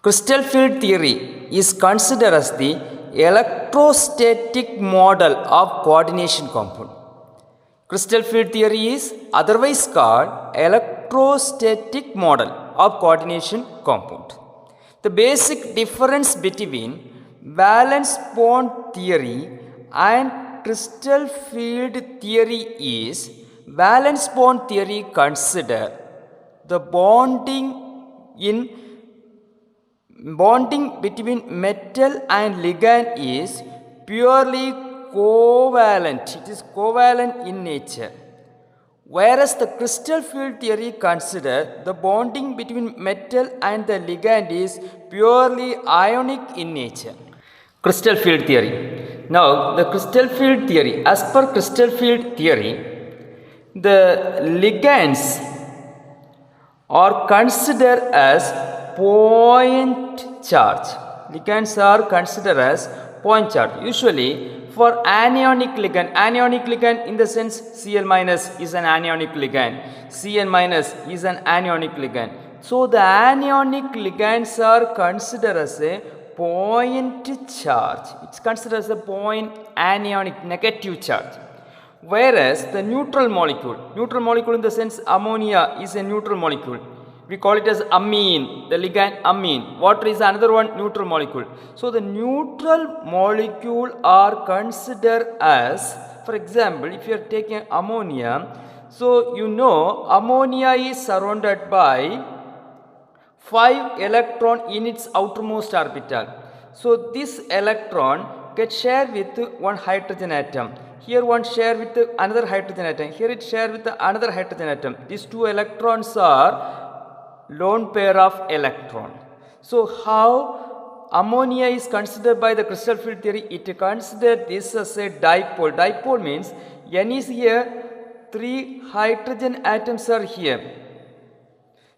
Crystal field theory is considered as the electrostatic model of coordination compound. Crystal field theory is otherwise called electrostatic model of coordination compound. The basic difference between valence bond theory and crystal field theory is valence bond theory consider the bonding between metal and ligand is purely covalent. It is covalent in nature. Whereas the crystal field theory consider the bonding between metal and the ligand is purely ionic in nature. Crystal field theory. Now the crystal field theory, as per crystal field theory, the ligands are considered as point charge. Ligands are considered as point charge. Usually for anionic ligand in the sense Cl minus is an anionic ligand, Cn minus is an anionic ligand. So the anionic ligands are considered as a point charge. It's considered as a point anionic negative charge. Whereas the neutral molecule in the sense ammonia is a neutral molecule. We call it as amine, the ligand amine. Water is another one neutral molecule. So the neutral molecule are considered as, for example, if you are taking ammonia, so you know ammonia is surrounded by 5 electron in its outermost orbital. So this electron gets shared with one hydrogen atom. Here one share with another hydrogen atom. Here it share with another hydrogen atom. These two electrons are lone pair of electron. So how ammonia is considered by the crystal field theory? It considered this as a dipole. Dipole means N is here, 3 hydrogen atoms are here.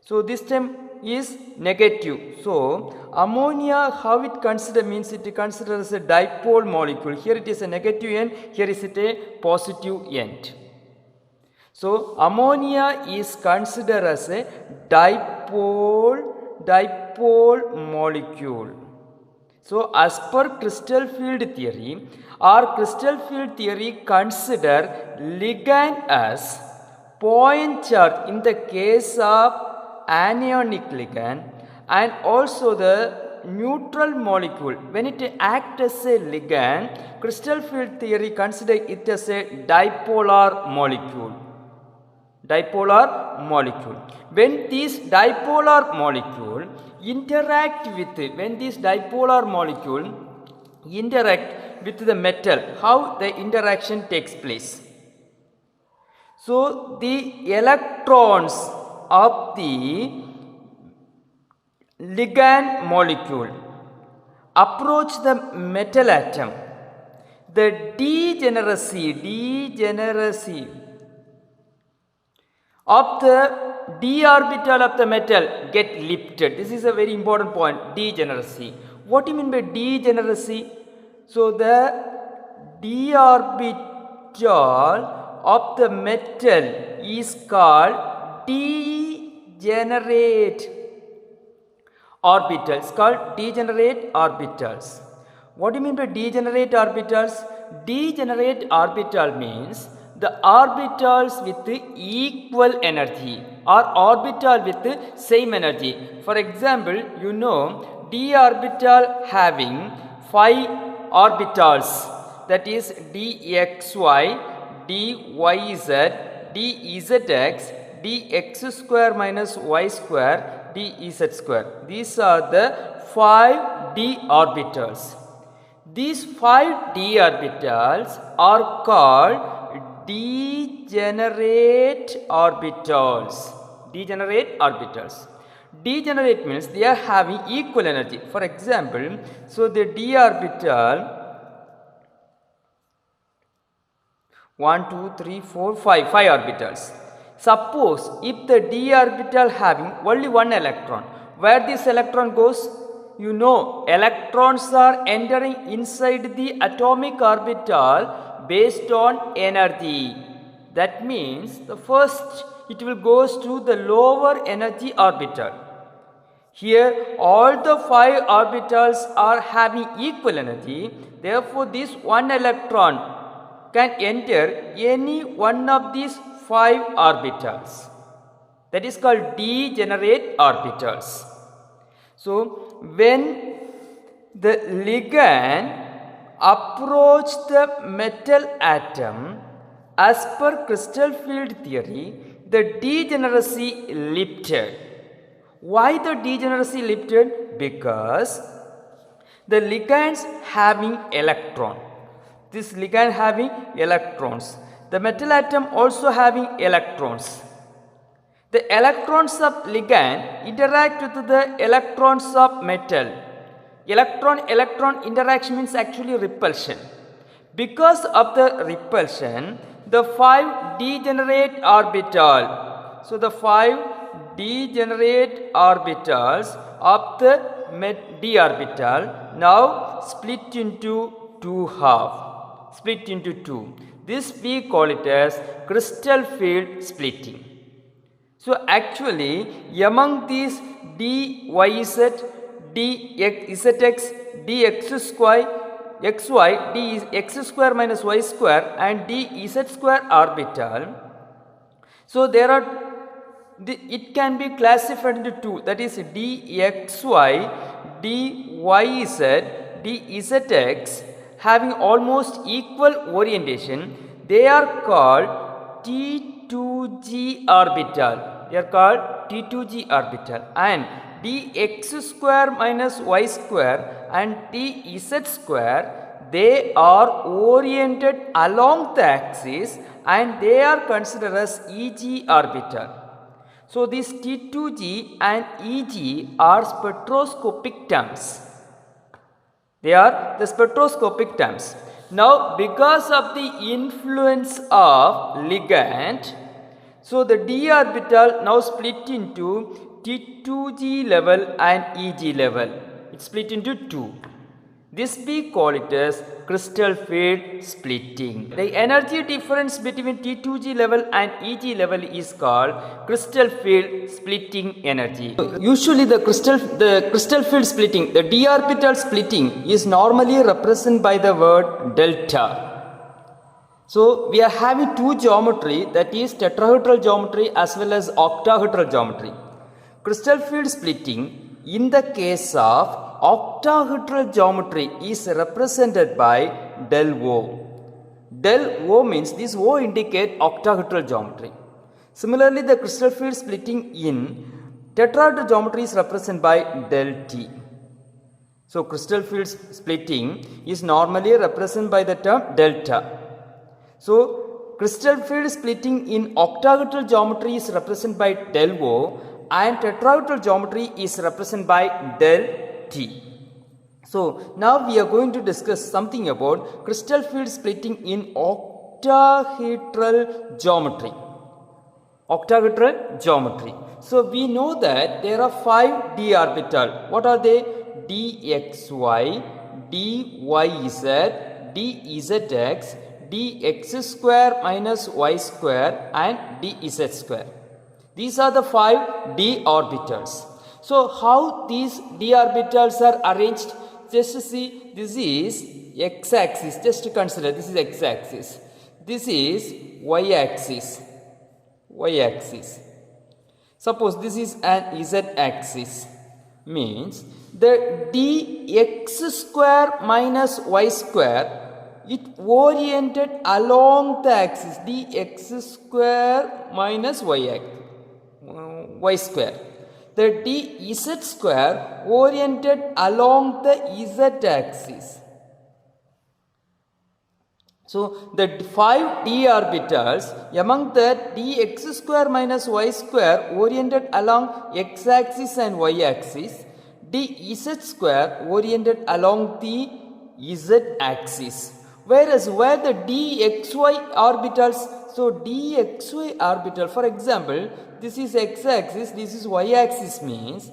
So this term is negative. So ammonia, how it considered means it considered as a dipole molecule. Here it is a negative end, here is it a positive end. So ammonia is considered as a dipole molecule. So as per crystal field theory, our crystal field theory consider ligand as point charge in the case of anionic ligand, and also the neutral molecule when it acts as a ligand, crystal field theory consider it as a dipolar molecule. When these dipolar molecule interact with the metal, how the interaction takes place? So the electrons of the ligand molecule approach the metal atom. The degeneracy of the d orbital of the metal get lifted. This is a very important point, degeneracy. What do you mean by degeneracy? So the d orbital of the metal is called degenerate orbitals. What do you mean by degenerate orbitals? Degenerate orbital means the orbitals with equal energy or orbital with same energy. For example, you know d orbital having 5 orbitals, that is dxy, dyz, dzx, dx square minus y square, dz square. These are the 5 d orbitals. These 5 d orbitals are called degenerate orbitals. Degenerate means they are having equal energy. For example, so the d orbital 1, 2, 3, 4, 5 orbitals. Suppose if the d orbital having only one electron, where this electron goes? You know, electrons are entering inside the atomic orbital based on energy. That means the first it will goes to the lower energy orbital. Here all the 5 orbitals are having equal energy. Therefore, this one electron can enter any one of these 5 orbitals. That is called degenerate orbitals. So, when the ligand approach the metal atom, as per crystal field theory, the degeneracy lifted. Why the degeneracy lifted? Because the ligands having electron. This ligand having electrons. The metal atom also having electrons. The electrons of ligand interact with the electrons of metal. Electron-electron interaction means actually repulsion. Because of the repulsion, the 5 degenerate orbital. So, the 5 degenerate orbitals of the d orbital now split into 2 half. Split into 2. This we call it as crystal field splitting. So, actually among these dyz, dxx, dx square, xy, dx square minus y square and dz square orbital. So, there are it can be classified into 2, that is dxy, dyz, dzx having almost equal orientation. They are called T2g orbital. They are called T2g orbital, and dx square minus y square and dz square, they are oriented along the axis and they are considered as Eg orbital. So, these T2g and Eg are spectroscopic terms. They are the spectroscopic terms. Now, because of the influence of ligand, so the d orbital now split into T2g level and Eg level. It split into 2. This we call it as crystal field splitting. The energy difference between T2g level and Eg level is called crystal field splitting energy. Usually the crystal field splitting, the d orbital splitting is normally represented by the word delta. So, we are having two geometry, that is tetrahedral geometry as well as octahedral geometry. Crystal field splitting in the case of octahedral geometry is represented by del O. Del O means this O indicate octahedral geometry. Similarly, the crystal field splitting in tetrahedral geometry is represented by del T. So, crystal field splitting is normally represented by the term delta. So, crystal field splitting in octahedral geometry is represented by del O and tetrahedral geometry is represented by del T. So, now we are going to discuss something about crystal field splitting in octahedral geometry. Octahedral geometry. So, we know that there are 5 d orbital. What are they? dxy, dyz, dzx, dx square minus y square and dz square. These are the 5 d orbitals. So, how these d orbitals are arranged? Just to see, this is x axis, just to consider this is x axis, this is y axis, suppose this is an z axis, means the dx square minus y square, it oriented along the axis dx square minus y square. The dz square oriented along the z axis. So, the 5 d orbitals among the dx square minus y square oriented along x axis and y axis, dz square oriented along the z axis. Whereas where the dxy orbitals, so dxy orbital, for example, this is x axis, this is y axis, means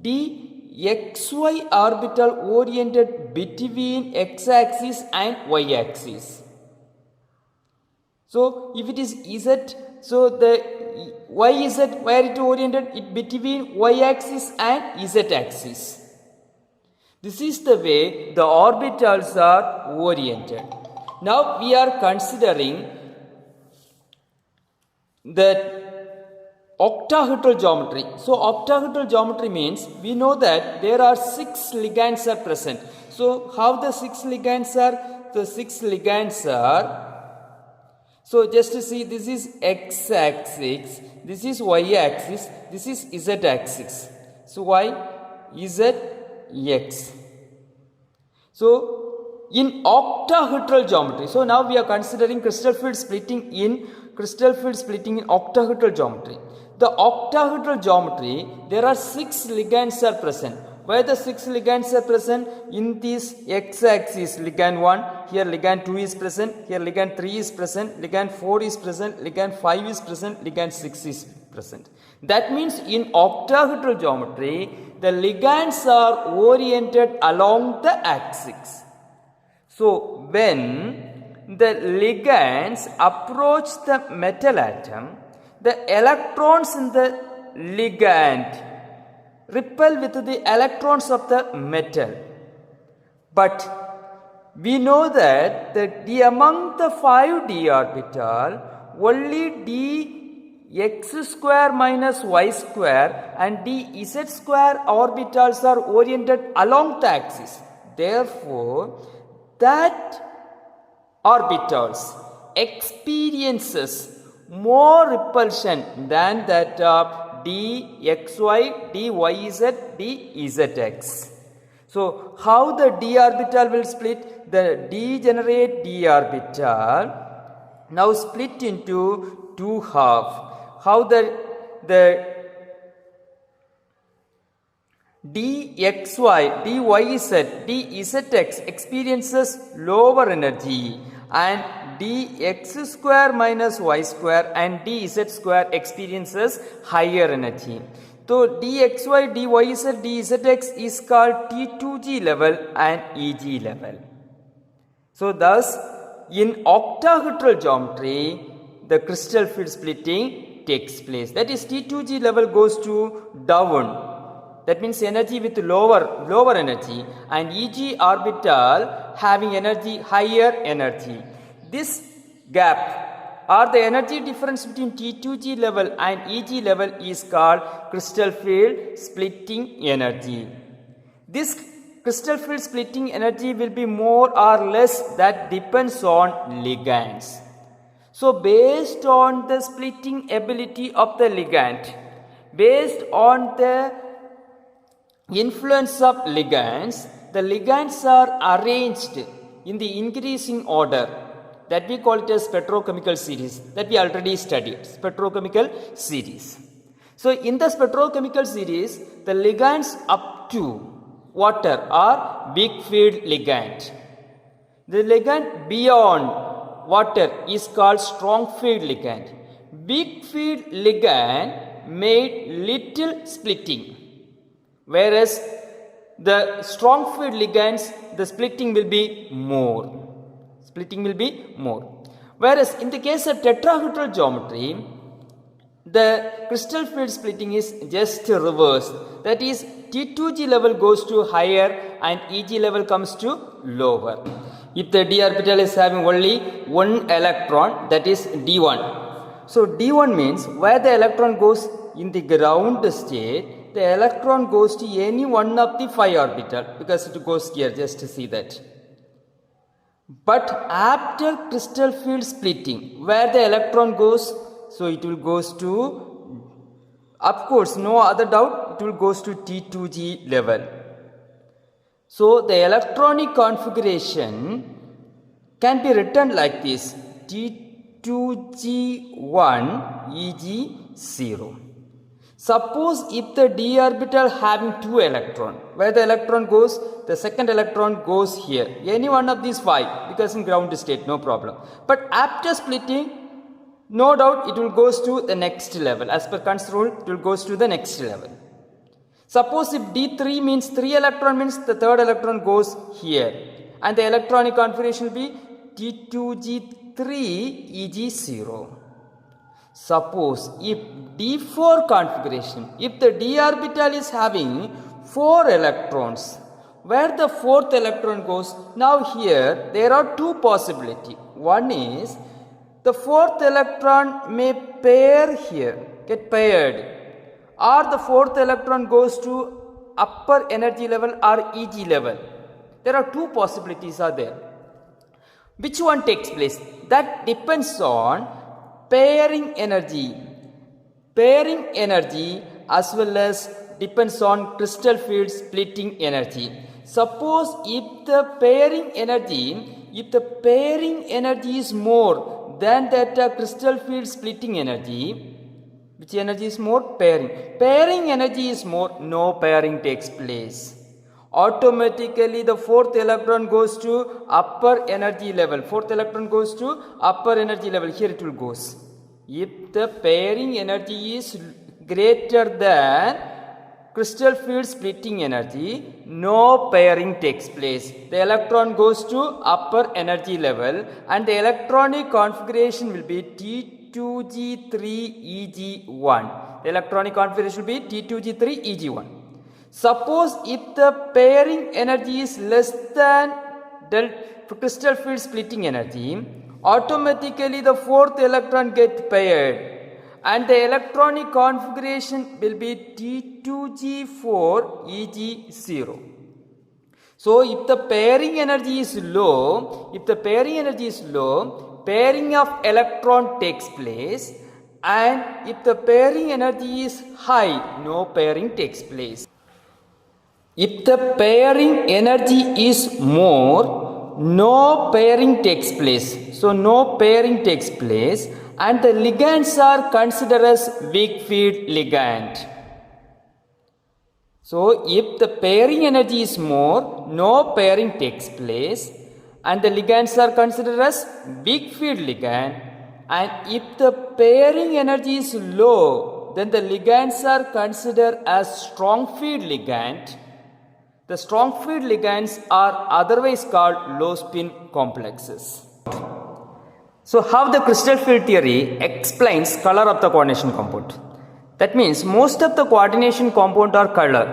dxy orbital oriented between x axis and y axis. So, if it is z So the YZ, where it oriented? It between y-axis and z-axis. This is the way the orbitals are oriented. Now we are considering the octahedral geometry. So octahedral geometry means we know that there are 6 ligands are present. So how the 6 ligands are? The 6 ligands are, so just to see, this is x-axis, this is y-axis, this is z-axis. So y, z, x. So in octahedral geometry, so now we are considering crystal field splitting in octahedral geometry. The octahedral geometry, there are 6 ligands are present. Where the 6 ligands are present? In this x-axis, ligand 1, here ligand 2 is present, here ligand 3 is present, ligand 4 is present, ligand 5 is present, ligand 6 is present. That means in octahedral geometry, the ligands are oriented along the axis. So when the ligands approach the metal atom, the electrons in the ligand repel with the electrons of the metal. But we know that among the 5 d orbital, only dx square minus y square and dz square orbitals are oriented along the axis. Therefore, that orbitals experiences more repulsion than that of dxy, dyz, dzx. So how the d orbital will split? The degenerate d orbital now split into 2 halves. How the dxy, dyz, dzx experiences lower energy, and dx square minus y square and dz square experiences higher energy. So dxy, dyz, dzx is called T2G level and EG level. So thus in octahedral geometry, the crystal field splitting takes place. That is, T2G level goes to down. That means energy with lower energy, and EG orbital having energy higher energy. This gap or the energy difference between T2G level and EG level is called crystal field splitting energy. This crystal field splitting energy will be more or less, that depends on ligands. So based on the splitting ability of the ligand, based on the influence of ligands, the ligands are arranged in the increasing order. That we call it as spectrochemical series, that we already studied, spectrochemical series. So in the spectrochemical series, the ligands up to water are weak field ligand. The ligand beyond water is called strong field ligand. Weak field ligand made little splitting, whereas the strong field ligands, the splitting will be more. Whereas in the case of tetrahedral geometry, the crystal field splitting is just reversed. That is, T2G level goes to higher and EG level comes to lower. If the d orbital is having only one electron, that is d1. So d1 means where the electron goes in the ground state, the electron goes to any one of the 5 orbital, because it goes here, just to see that. But after crystal field splitting, where the electron goes, so it will goes to, of course, no other doubt, it will goes to T2G level. So the electronic configuration can be written like this: T2G1 Eg0. Suppose if the d orbital having 2 electron, where the electron goes, the second electron goes here, any one of these 5, because in ground state, no problem. But after splitting, no doubt it will goes to the next level. As per Kunz rule, it will goes to the next level. Suppose if d3 means 3 electron, means the third electron goes here, and the electronic configuration will be T2G3 Eg0. Suppose if d4 configuration, if the d orbital is having 4 electrons, where the fourth electron goes? Now here there are two possibilities. One is the fourth electron may pair here, get paired, or the fourth electron goes to upper energy level or Eg level. There are two possibilities are there. Which one takes place? That depends on pairing energy. Pairing energy as well as depends on crystal field splitting energy. Suppose if the pairing energy is more than that crystal field splitting energy, which energy is more? Pairing. Pairing energy is more, no pairing takes place. Automatically the fourth electron goes to upper energy level. Fourth electron goes to upper energy level. Here it will goes. If the pairing energy is greater than crystal field splitting energy, no pairing takes place. The electron goes to upper energy level and the electronic configuration will be T2G3Eg1. The electronic configuration will be T2G3Eg1. Suppose if the pairing energy is less than the crystal field splitting energy, automatically the fourth electron gets paired and the electronic configuration will be T2G4Eg0. So if the pairing energy is low, pairing of electron takes place, and if the pairing energy is high, no pairing takes place. If the pairing energy is more, no pairing takes place. So no pairing takes place and the ligands are considered as weak field ligand. So if the pairing energy is more, no pairing takes place and the ligands are considered as weak field ligand. And if the pairing energy is low, then the ligands are considered as strong field ligand. The strong field ligands are otherwise called low spin complexes. So how the crystal field theory explains color of the coordination compound? That means most of the coordination compound are color.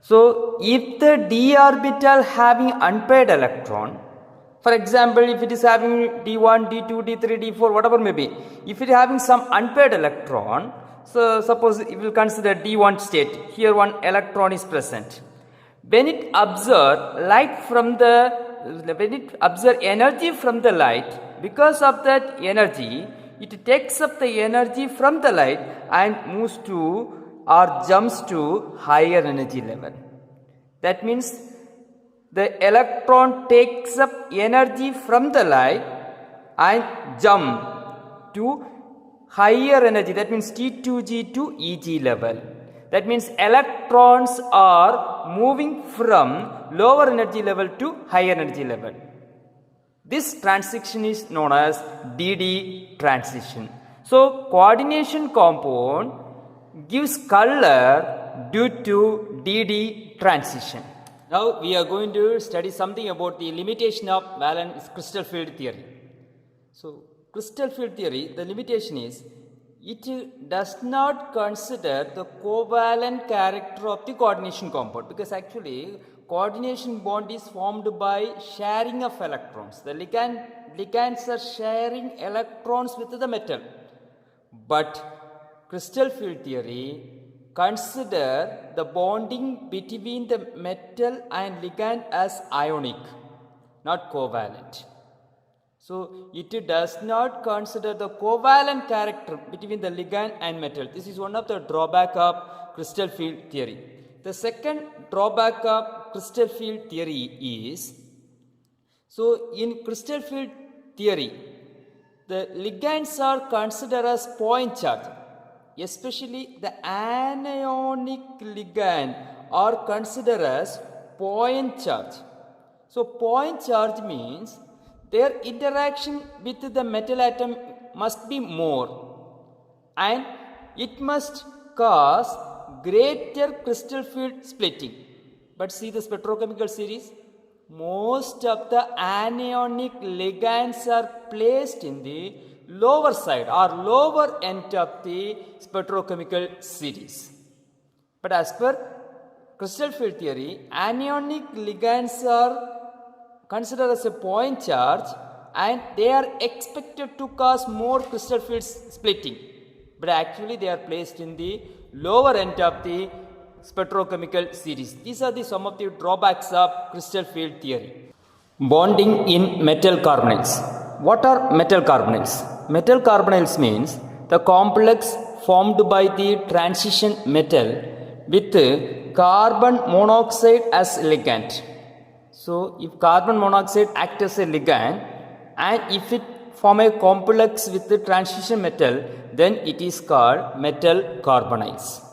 So if the d orbital having unpaired electron, for example, if it is having d1, d2, d3, d4, whatever may be, if it is having some unpaired electron, so suppose we will consider d1 state, here one electron is present. When it observes energy from the light, because of that energy, it takes up the energy from the light and moves to or jumps to higher energy level. That means the electron takes up energy from the light and jump to higher energy. That means T2G to Eg level. That means electrons are moving from lower energy level to higher energy level. This transition is known as DD transition. So coordination compound gives color due to DD transition. Now we are going to study something about the limitation of valence crystal field theory. So crystal field theory, the limitation is it does not consider the covalent character of the coordination compound, because actually coordination bond is formed by sharing of electrons. The ligands are sharing electrons with the metal. But crystal field theory consider the bonding between the metal and ligand as ionic, not covalent. So it does not consider the covalent character between the ligand and metal. This is one of the drawback of crystal field theory. The second drawback of crystal field theory is, so in crystal field theory, the ligands are considered as point charge. Especially the anionic ligand are considered as point charge. So point charge means their interaction with the metal atom must be more and it must cause greater crystal field splitting. But see the spectrochemical series, most of the anionic ligands are placed in the lower side or lower end of the spectrochemical series. But as per crystal field theory, anionic ligands are considered as a point charge and they are expected to cause more crystal field splitting. But actually they are placed in the lower end of the spectrochemical series. These are some of the drawbacks of crystal field theory. Bonding in metal carbonyls. What are metal carbonyls? Metal carbonyls means the complex formed by the transition metal with carbon monoxide as ligand. So if carbon monoxide acts as a ligand and if it form a complex with the transition metal, then it is called metal carbonyls.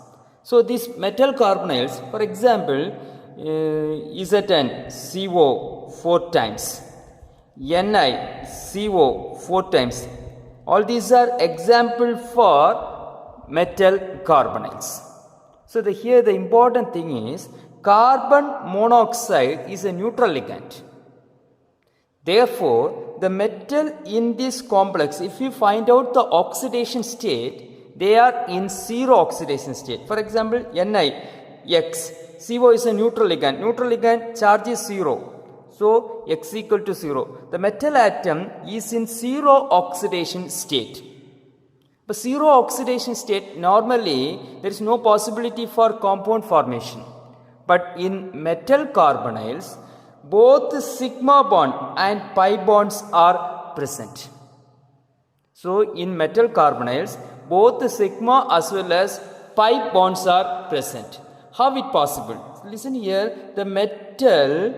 So these metal carbonyls, for example, Zn CO 4 times, Ni CO 4 times. All these are example for metal carbonyls. So here the important thing is carbon monoxide is a neutral ligand. Therefore, the metal in this complex, if you find out the oxidation state, they are in zero oxidation state. For example, NiX, CO is a neutral ligand. Neutral ligand charge is 0. So, X equal to 0. The metal atom is in zero oxidation state. But zero oxidation state, normally there is no possibility for compound formation. But in metal carbonyls, both sigma bond and pi bonds are present. So in metal carbonyls, both sigma as well as pi bonds are present. How it possible? Listen here, the metal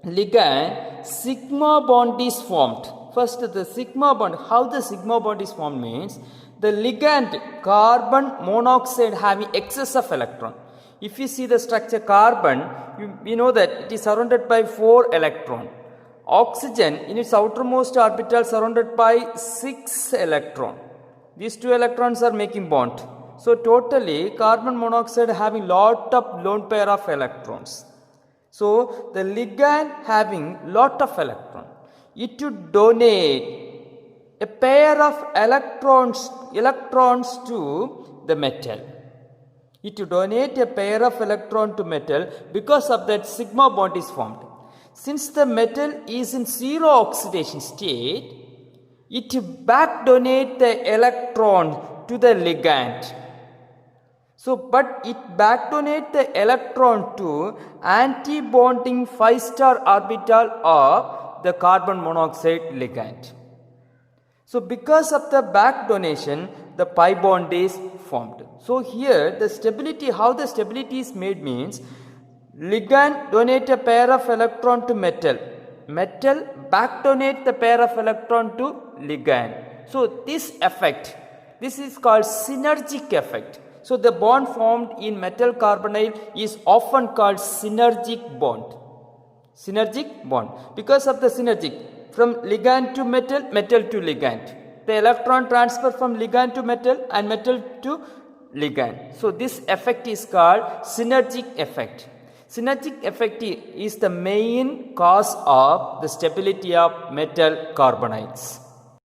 ligand sigma bond is formed. First the sigma bond, how the sigma bond is formed means the ligand carbon monoxide having excess of electron. If you see the structure carbon, we know that it is surrounded by 4 electrons. Oxygen in its outermost orbital surrounded by 6 electrons. These 2 electrons are making bond. So totally carbon monoxide having lot of lone pair of electrons. So the ligand having lot of electrons, it to donate a pair of electrons to the metal. It to donate a pair of electron to metal, because of that sigma bond is formed. Since the metal is in zero oxidation state, it back donate the electron to the ligand. So but it back donate the electron to anti-bonding 5-star orbital of the carbon monoxide ligand. So because of the back donation, the pi bond is formed. So here the stability, how the stability is made means ligand donate a pair of electron to metal. Metal back donate the pair of electron to ligand. So this effect, this is called synergic effect. So the bond formed in metal carbonyl is often called synergic bond. Synergic bond. Because of the synergic, from ligand to metal, metal to ligand. The electron transfer from ligand to metal and metal to ligand. So this effect is called synergic effect. Synergic effect is the main cause of the stability of metal carbonyls.